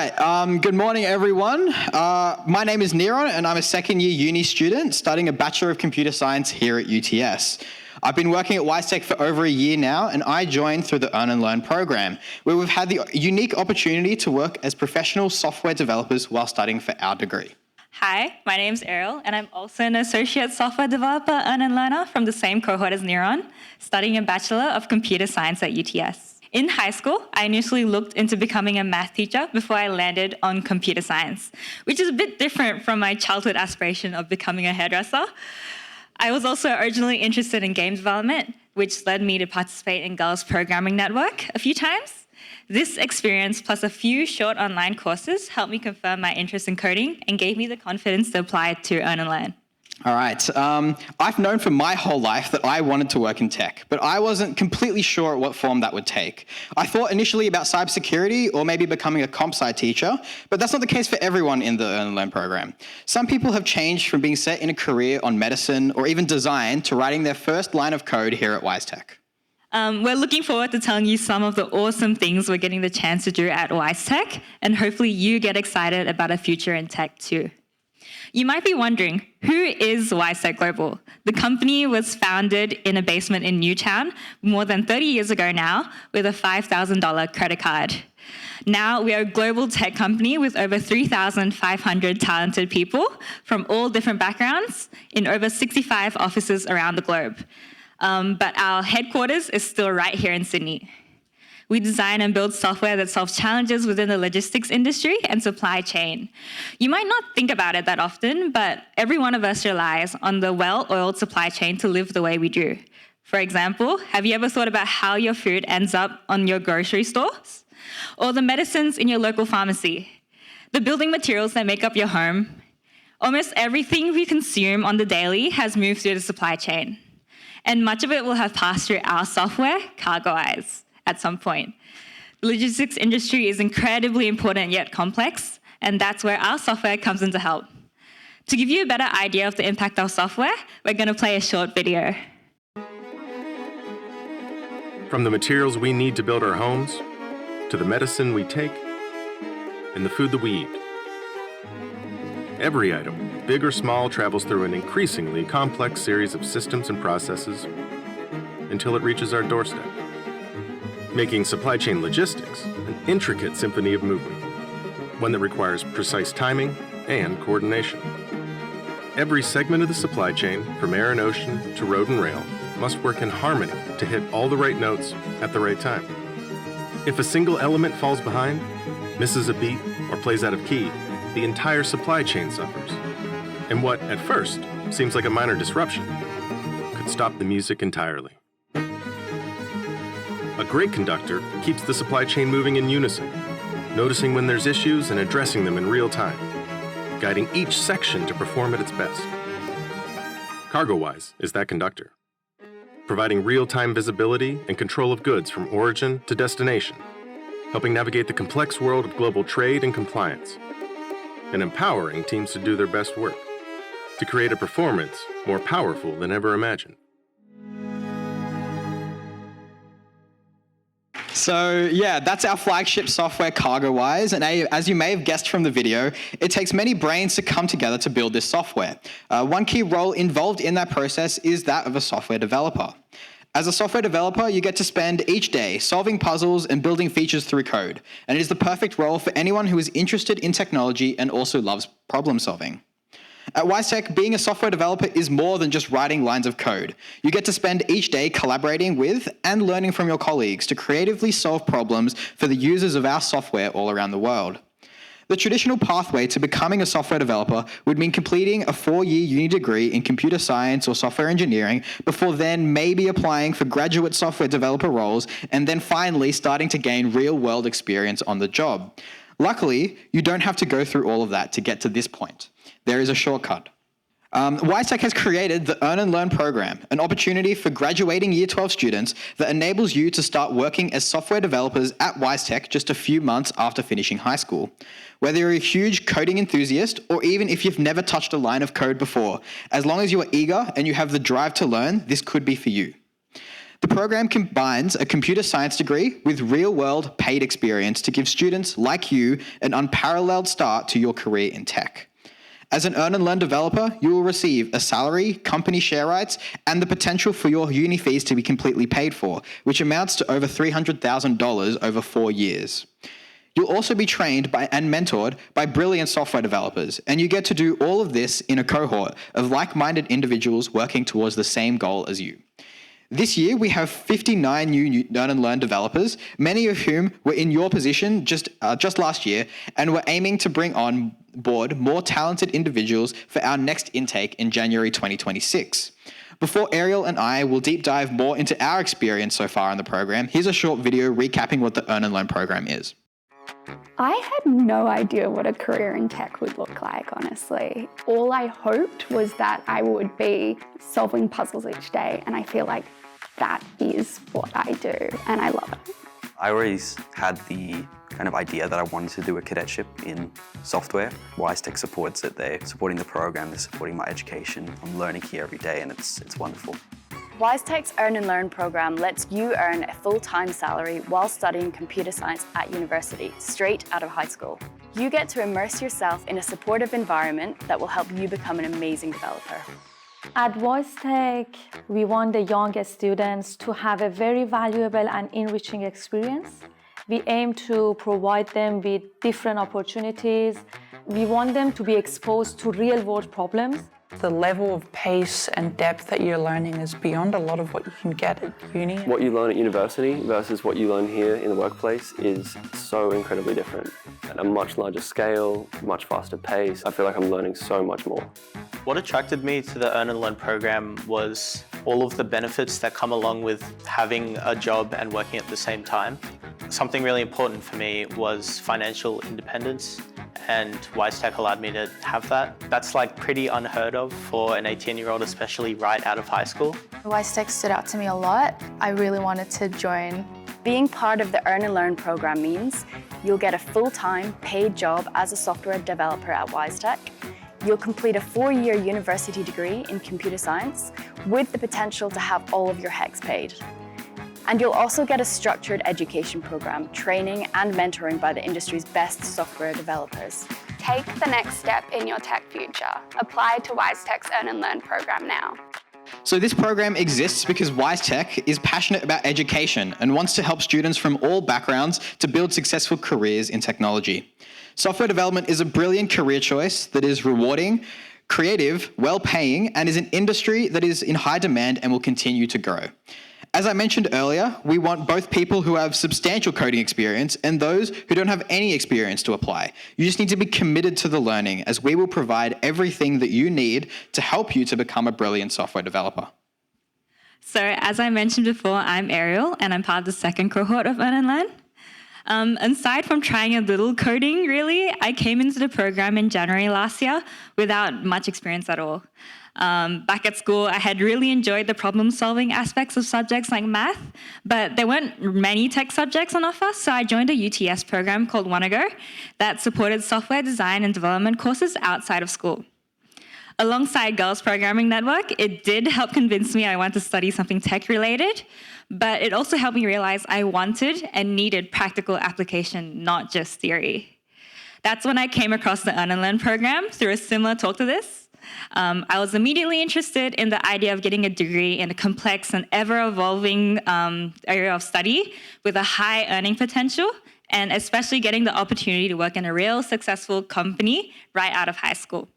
Good morning, everyone. My name is Neron, and I'm a second-year uni student studying a Bachelor of Computer Science here at UTS. I've been working at WiseTech for over a year now, and I joined through the Earn and Learn program, where we've had the unique opportunity to work as professional software developers while studying for our degree. Hi, my name's Ariel, and I'm also an associate software developer Earn and Learner from the same cohort as Neron, studying a Bachelor of Computer Science at UTS. In high school, I initially looked into becoming a math teacher before I landed on computer science, which is a bit different from my childhood aspiration of becoming a hairdresser. I was also originally interested in game development, which led me to participate in Girls Programming Network a few times. This experience, plus a few short online courses, helped me confirm my interest in coding and gave me the confidence to apply to Earn and Learn. All right. I've known for my whole life that I wanted to work in tech, but I wasn't completely sure what form that would take. I thought initially about cybersecurity or maybe becoming a comp sci teacher, but that's not the case for everyone in the Earn and Learn program. Some people have changed from being set in a career on medicine or even design to writing their first line of code here at WiseTech. We're looking forward to telling you some of the awesome things we're getting the chance to do at WiseTech, and hopefully you get excited about a future in tech too. You might be wondering, who is WiseTech Global? The company was founded in a basement in Newtown more than 30 years ago now with a $5,000 credit card. Now we are a global tech company with over 3,500 talented people from all different backgrounds in over 65 offices around the globe. But our headquarters is still right here in Sydney. We design and build software that solves challenges within the logistics industry and supply chain. You might not think about it that often, but every one of us relies on the well-oiled supply chain to live the way we do. For example, have you ever thought about how your food ends up on your grocery stores? Or the medicines in your local pharmacy? The building materials that make up your home? Almost everything we consume on the daily has moved through the supply chain. And much of it will have passed through our software, CargoWise, at some point. The logistics industry is incredibly important yet complex, and that's where our software comes in to help. To give you a better idea of the impact of software, we're going to play a short video. From the materials we need to build our homes, to the medicine we take, and the food that we eat. Every item, big or small, travels through an increasingly complex series of systems and processes until it reaches our doorstep, making supply chain logistics an intricate symphony of movement, one that requires precise timing and coordination. Every segment of the supply chain, from air and ocean to road and rail, must work in harmony to hit all the right notes at the right time. If a single element falls behind, misses a beat, or plays out of key, the entire supply chain suffers. And what, at first, seems like a minor disruption, could stop the music entirely. A great conductor keeps the supply chain moving in unison, noticing when there's issues and addressing them in real time, guiding each section to perform at its best. CargoWise is that conductor, providing real-time visibility and control of goods from origin to destination, helping navigate the complex world of global trade and compliance, and empowering teams to do their best work, to create a performance more powerful than ever imagined. So yeah, that's our flagship software, CargoWise, and as you may have guessed from the video, it takes many brains to come together to build this software. One key role involved in that process is that of a software developer. As a software developer, you get to spend each day solving puzzles and building features through code, and it is the perfect role for anyone who is interested in technology and also loves problem solving. At WiseTech, being a software developer is more than just writing lines of code. You get to spend each day collaborating with and learning from your colleagues to creatively solve problems for the users of our software all around the world. The traditional pathway to becoming a software developer would mean completing a 4-year uni degree in computer science or software engineering before then maybe applying for graduate software developer roles and then finally starting to gain real-world experience on the job. Luckily, you don't have to go through all of that to get to this point. There is a shortcut. WiseTech has created the Earn and Learn program, an opportunity for graduating Year 12 students that enables you to start working as software developers at WiseTech just a few months after finishing high school. Whether you're a huge coding enthusiast or even if you've never touched a line of code before, as long as you are eager and you have the drive to learn, this could be for you. The program combines a computer science degree with real-world paid experience to give students like you an unparalleled start to your career in tech. As an Earn and Learn developer, you will receive a salary, company share rights, and the potential for your uni fees to be completely paid for, which amounts to over $300,000 over 4 years. You'll also be trained and mentored by brilliant software developers, and you get to do all of this in a cohort of like-minded individuals working towards the same goal as you. This year, we have 59 new Earn and Learn developers, many of whom were in your position just last year, and we're aiming to bring on board more talented individuals for our next intake in January 2026. Before Ariel and I will deep dive more into our experience so far in the program, here's a short video recapping what the Earn and Learn program is. I had no idea what a career in tech would look like, honestly. All I hoped was that I would be solving puzzles each day, and I feel like that is what I do, and I love it. I always had the kind of idea that I wanted to do a cadetship in software. WiseTech supports it. They're supporting the program, they're supporting my education. I'm learning here every day, and it's wonderful. WiseTech's Earn and Learn program lets you earn a full-time salary while studying computer science at university, straight out of high school. You get to immerse yourself in a supportive environment that will help you become an amazing developer. At WiseTech, we want the youngest students to have a very valuable and enriching experience. We aim to provide them with different opportunities. We want them to be exposed to real-world problems. The level of pace and depth that you're learning is beyond a lot of what you can get at uni. What you learn at university versus what you learn here in the workplace is so incredibly different. At a much larger scale, much faster pace, I feel like I'm learning so much more. What attracted me to the Earn and Learn program was all of the benefits that come along with having a job and working at the same time. Something really important for me was financial independence, and WiseTech allowed me to have that. That's like pretty unheard of for an 18-year-old, especially right out of high school. WiseTech stood out to me a lot. I really wanted to join. Being part of the Earn and Learn program means you'll get a full-time paid job as a software developer at WiseTech. You'll complete a 4-year university degree in computer science with the potential to have all of your HECs paid. And you'll also get a structured education program, training and mentoring by the industry's best software developers. Take the next step in your tech future. Apply to WiseTech's Earn and Learn program now. So this program exists because WiseTech is passionate about education and wants to help students from all backgrounds to build successful careers in technology. Software development is a brilliant career choice that is rewarding, creative, well-paying, and is an industry that is in high demand and will continue to grow. As I mentioned earlier, we want both people who have substantial coding experience and those who don't have any experience to apply. You just need to be committed to the learning, as we will provide everything that you need to help you to become a brilliant software developer. So as I mentioned before, I'm Ariel, and I'm part of the second cohort of Earn and Learn. Aside from trying a little coding, really, I came into the program in January last year without much experience at all. Back at school, I had really enjoyed the problem-solving aspects of subjects like math, but there weren't many tech subjects on offer, so I joined a UTS program called WannaGo that supported software design and development courses outside of school. Alongside Girls Programming Network, it did help convince me I wanted to study something tech-related, but it also helped me realize I wanted and needed practical application, not just theory. That's when I came across the Earn and Learn program through a similar talk to this. I was immediately interested in the idea of getting a degree in a complex and ever-evolving area of study with a high earning potential, and especially getting the opportunity to work in a real successful company right out of high school.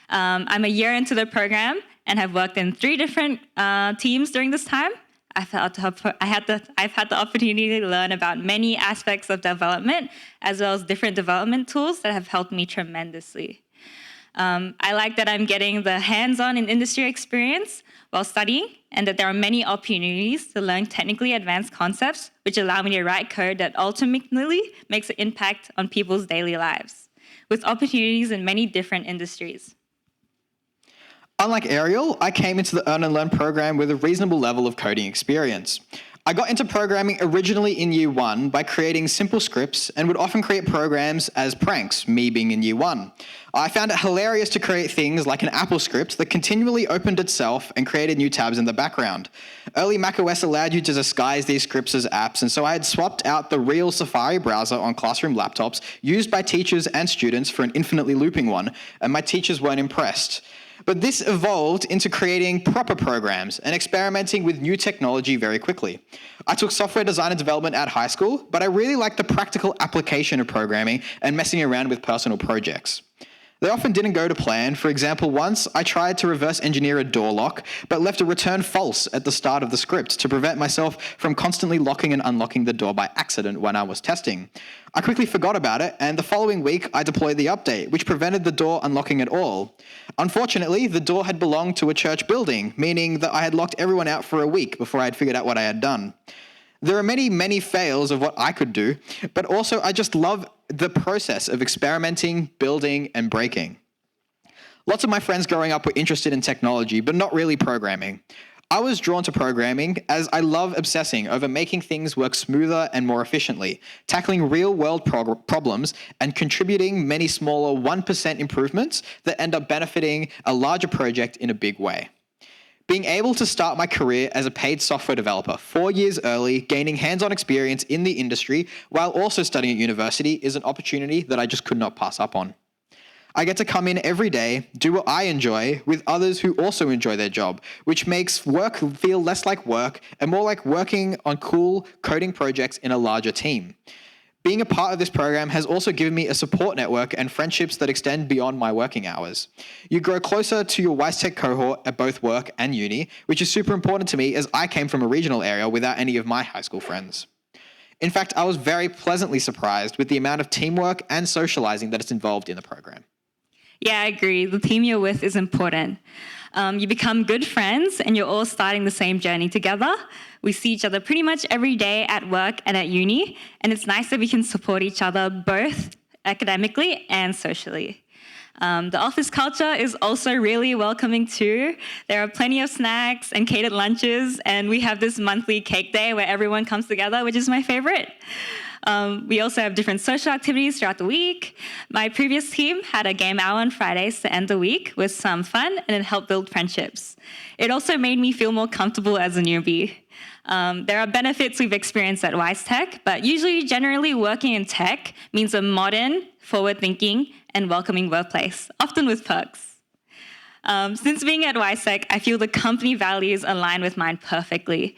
I'm a year into the program and have worked in 3 different teams during this time. I've had the opportunity to learn about many aspects of development, as well as different development tools that have helped me tremendously. I like that I'm getting the hands-on and industry experience while studying, and that there are many opportunities to learn technically advanced concepts which allow me to write code that ultimately makes an impact on people's daily lives, with opportunities in many different industries. Unlike Ariel, I came into the Earn and Learn program with a reasonable level of coding experience. I got into programming originally in year one by creating simple scripts and would often create programs as pranks, me being in year one. I found it hilarious to create things like an Apple script that continually opened itself and created new tabs in the background. Early macOS allowed you to disguise these scripts as apps, and so I had swapped out the real Safari browser on classroom laptops used by teachers and students for an infinitely looping one, and my teachers weren't impressed. But this evolved into creating proper programs and experimenting with new technology very quickly. I took software design and development at high school, but I really liked the practical application of programming and messing around with personal projects. They often didn't go to plan. For example, once I tried to reverse engineer a door lock, but left a return false at the start of the script to prevent myself from constantly locking and unlocking the door by accident when I was testing. I quickly forgot about it, and the following week I deployed the update, which prevented the door unlocking at all. Unfortunately, the door had belonged to a church building, meaning that I had locked everyone out for a week before I had figured out what I had done. There are many, many fails of what I could do, but also I just love the process of experimenting, building, and breaking. Lots of my friends growing up were interested in technology, but not really programming. I was drawn to programming as I love obsessing over making things work smoother and more efficiently, tackling real-world problems, and contributing many smaller 1% improvements that end up benefiting a larger project in a big way. Being able to start my career as a paid software developer 4 years early, gaining hands-on experience in the industry while also studying at university is an opportunity that I just could not pass up on. I get to come in every day, do what I enjoy with others who also enjoy their job, which makes work feel less like work and more like working on cool coding projects in a larger team. Being a part of this program has also given me a support network and friendships that extend beyond my working hours. You grow closer to your WiseTech cohort at both work and uni, which is super important to me as I came from a regional area without any of my high school friends. In fact, I was very pleasantly surprised with the amount of teamwork and socializing that is involved in the program. Yeah, I agree. The team you're with is important. You become good friends and you're all starting the same journey together. We see each other pretty much every day at work and at uni, and it's nice that we can support each other both academically and socially. The office culture is also really welcoming too. There are plenty of snacks and catered lunches, and we have this monthly cake day where everyone comes together, which is my favorite. We also have different social activities throughout the week. My previous team had a game hour on Fridays to end the week with some fun, and it helped build friendships. It also made me feel more comfortable as a newbie. There are benefits we've experienced at WiseTech, but usually generally working in tech means a modern, forward-thinking, and welcoming workplace, often with perks. Since being at WiseTech, I feel the company values align with mine perfectly.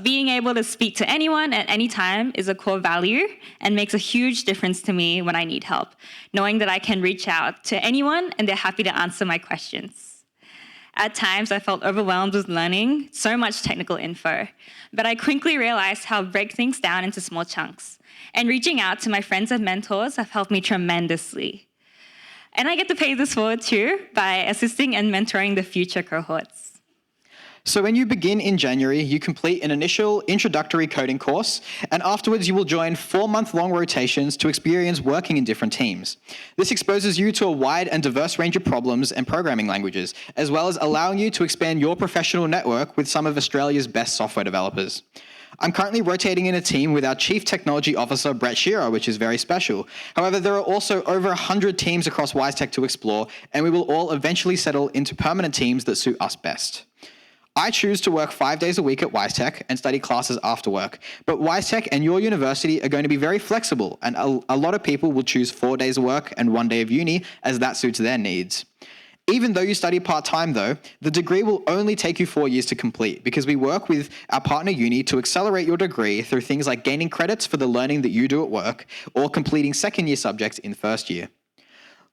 Being able to speak to anyone at any time is a core value and makes a huge difference to me when I need help, knowing that I can reach out to anyone and they're happy to answer my questions. At times, I felt overwhelmed with learning so much technical info, but I quickly realized how to break things down into small chunks. And reaching out to my friends and mentors have helped me tremendously. And I get to pay this forward too by assisting and mentoring the future cohorts. So when you begin in January, you complete an initial introductory coding course, and afterwards you will join 4-month-long rotations to experience working in different teams. This exposes you to a wide and diverse range of problems and programming languages, as well as allowing you to expand your professional network with some of Australia's best software developers. I'm currently rotating in a team with our Chief Technology Officer, Brett Shearer, which is very special. However, there are also over 100 teams across WiseTech to explore, and we will all eventually settle into permanent teams that suit us best. I choose to work 5 days a week at WiseTech and study classes after work, but WiseTech and your university are going to be very flexible, and a lot of people will choose 4 days of work and 1 day of uni as that suits their needs. Even though you study part-time though, the degree will only take you 4 years to complete because we work with our partner uni to accelerate your degree through things like gaining credits for the learning that you do at work or completing second-year subjects in first year.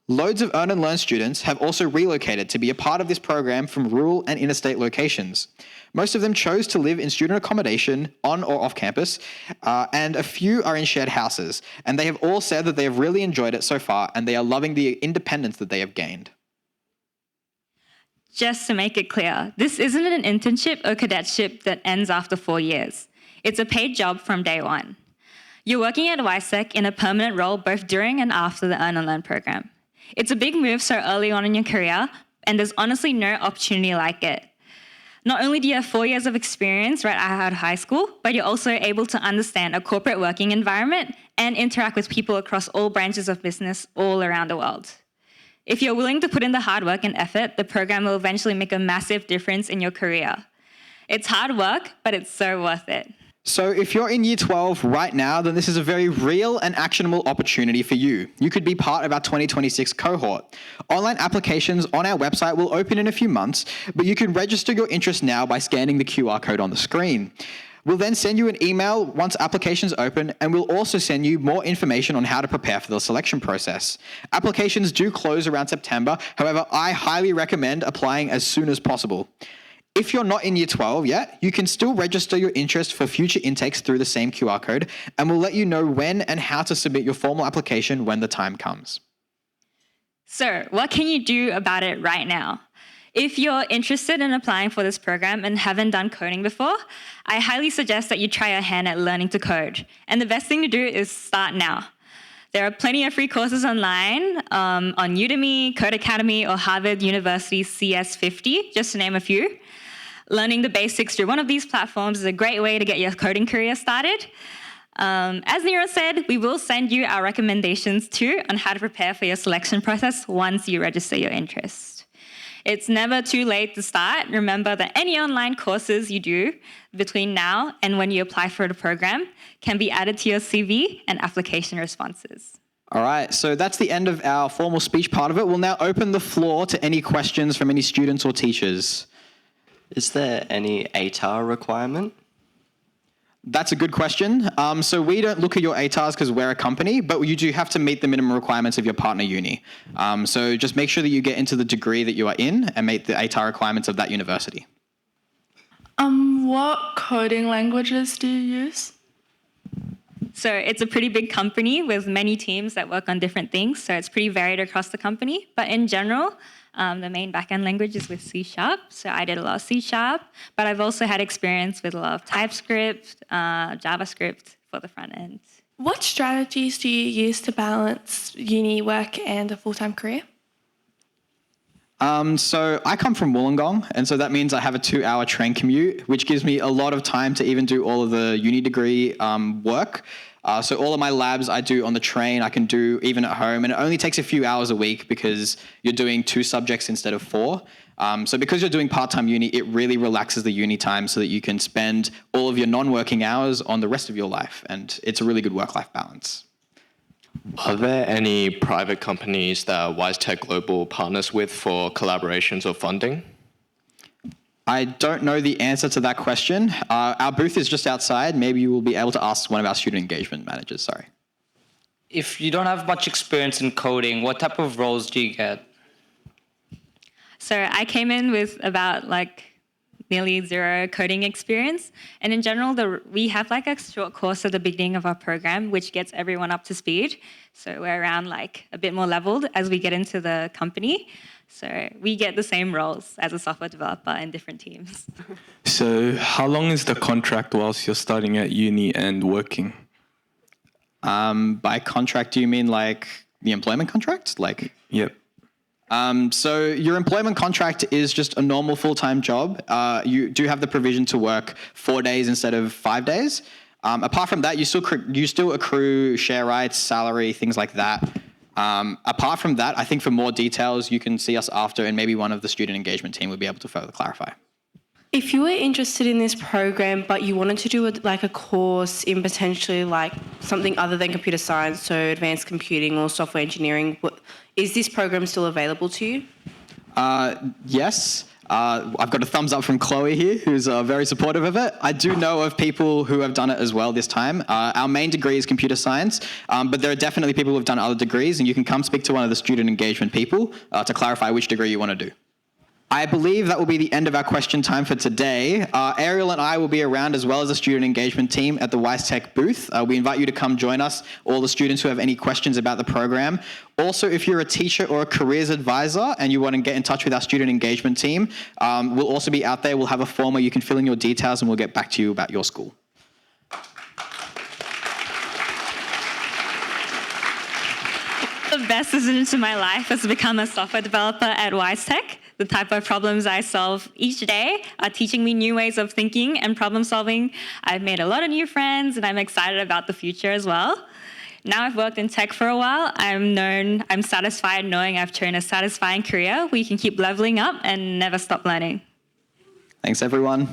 Loads of Earn and Learn students have also relocated to be a part of this program from rural and interstate locations. Most of them chose to live in student accommodation on or off campus, and a few are in shared houses, and they have all said that they have really enjoyed it so far and they are loving the independence that they have gained. Just to make it clear, this isn't an internship or cadetship that ends after 4 years. It's a paid job from day one. You're working at WiseTech in a permanent role both during and after the Earn and Learn program. It's a big move so early on in your career, and there's honestly no opportunity like it. Not only do you have 4 years of experience right out of high school, but you're also able to understand a corporate working environment and interact with people across all branches of business all around the world. If you're willing to put in the hard work and effort, the program will eventually make a massive difference in your career. It's hard work, but it's so worth it. So if you're in year 12 right now, then this is a very real and actionable opportunity for you. You could be part of our 2026 cohort. Online applications on our website will open in a few months, but you can register your interest now by scanning the QR code on the screen. We'll then send you an email once applications open, and we'll also send you more information on how to prepare for the selection process. Applications do close around September. However, I highly recommend applying as soon as possible. If you're not in year 12 yet, you can still register your interest for future intakes through the same QR code, and we'll let you know when and how to submit your formal application when the time comes. So, what can you do about it right now? If you're interested in applying for this program and haven't done coding before, I highly suggest that you try your hand at learning to code. And the best thing to do is start now. There are plenty of free courses online on Udemy, Code Academy, or Harvard University's CS50, just to name a few. Learning the basics through one of these platforms is a great way to get your coding career started. As Nero said, we will send you our recommendations too on how to prepare for your selection process once you register your interest. It's never too late to start. Remember that any online courses you do between now and when you apply for the program can be added to your CV and application responses. All right, so that's the end of our formal speech part of it. We'll now open the floor to any questions from any students or teachers. Is there any ATAR requirement? That's a good question. So we don't look at your ATARs because we're a company, but you do have to meet the minimum requirements of your partner uni. So just make sure that you get into the degree that you are in and meet the ATAR requirements of that university. What coding languages do you use? So it's a pretty big company with many teams that work on different things. So it's pretty varied across the company. But in general, the main backend language is with C#. So I did a lot of C#, but I've also had experience with a lot of TypeScript, JavaScript for the front end. What strategies do you use to balance uni work and a full-time career? So I come from Wollongong, and so that means I have a 2-hour train commute, which gives me a lot of time to even do all of the uni degree work. So all of my labs I do on the train, I can do even at home, and it only takes a few hours a week because you're doing 2 subjects instead of 4. So because you're doing part-time uni, it really relaxes the uni time so that you can spend all of your non-working hours on the rest of your life, and it's a really good work-life balance. Are there any private companies that WiseTech Global partners with for collaborations or funding? I don't know the answer to that question. Our booth is just outside. Maybe you will be able to ask one of our student engagement managers, sorry. If you don't have much experience in coding, what type of roles do you get? So I came in with about nearly 0 coding experience. And in general, we have a short course at the beginning of our program, which gets everyone up to speed. So we're around a bit more leveled as we get into the company. So we get the same roles as a software developer in different teams. So how long is the contract whilst you're studying at uni and working? By contract, do you mean the employment contract? Yep. So your employment contract is just a normal full-time job. You do have the provision to work 4 days instead of 5 days. Apart from that, you still accrue share rights, salary, things like that. Apart from that, I think for more details, you can see us after, and maybe one of the student engagement team will be able to further clarify. If you were interested in this program, but you wanted to do a course in potentially something other than computer science, so advanced computing or software engineering, is this program still available to you? Yes. I've got a thumbs up from Chloe here, who's very supportive of it. I do know of people who have done it as well this time. Our main degree is computer science, but there are definitely people who have done other degrees, and you can come speak to one of the student engagement people to clarify which degree you want to do. I believe that will be the end of our question time for today. Ariel and I will be around as well as the student engagement team at the WiseTech booth. We invite you to come join us, all the students who have any questions about the program. Also, if you're a teacher or a careers advisor and you want to get in touch with our student engagement team, we'll also be out there. We'll have a form where you can fill in your details and we'll get back to you about your school. The best decision to my life was to become a software developer at WiseTech. The type of problems I solve each day are teaching me new ways of thinking and problem solving. I've made a lot of new friends, and I'm excited about the future as well. Now I've worked in tech for a while, I'm satisfied knowing I've chosen a satisfying career where you can keep leveling up and never stop learning. Thanks, everyone.